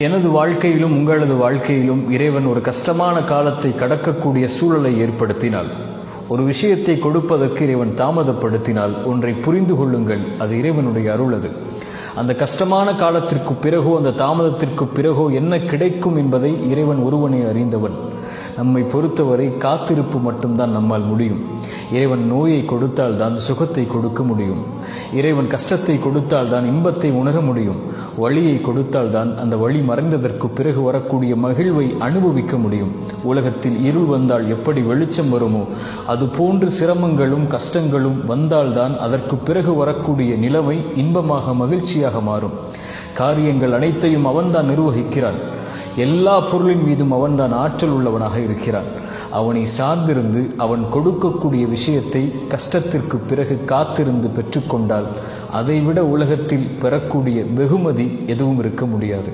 எனது வாழ்க்கையிலும் உங்களது வாழ்க்கையிலும் இறைவன் ஒரு கஷ்டமான காலத்தை கடக்கக்கூடிய சூழலை ஏற்படுத்தினால், ஒரு விஷயத்தை கொடுப்பதற்கு இறைவன் தாமதப்படுத்தினால், ஒன்றை புரிந்து கொள்ளுங்கள், அது இறைவனுடைய அருள். அது அந்த கஷ்டமான காலத்திற்கு பிறகோ அந்த தாமதத்திற்கு பிறகோ என்ன கிடைக்கும் என்பதை இறைவன் ஒருவனே அறிந்தவன். நம்மை பொறுத்தவரை காத்திருப்பு மட்டும்தான் நம்மால் முடியும். இறைவன் நோயை கொடுத்தால் தான் சுகத்தை கொடுக்க முடியும். இறைவன் கஷ்டத்தை கொடுத்தால் தான் இன்பத்தை உணர முடியும். வழியை கொடுத்தால் தான் அந்த வழி மறைந்ததற்கு பிறகு வரக்கூடிய மகிழ்வை அனுபவிக்க முடியும். உலகத்தில் இருள் வந்தால் எப்படி வெளிச்சம் வருமோ, அது போன்று சிரமங்களும் கஷ்டங்களும் வந்தால்தான் அதற்கு பிறகு வரக்கூடிய நிலைமை இன்பமாக மகிழ்ச்சியாக மாறும். காரியங்கள் அனைத்தையும் அவன்தான் நிர்வகிக்கிறான். எல்லா பொருளின் மீதும் அவன்தான் ஆற்றல் உள்ளவனாக இருக்கிறான். அவனை சார்ந்திருந்து அவன் கொடுக்கக்கூடிய விஷயத்தை கஷ்டத்திற்கு பிறகு காத்திருந்து பெற்றுக்கொண்டால், அதைவிட உலகத்தில் பெறக்கூடிய வெகுமதி எதுவும் இருக்க முடியாது.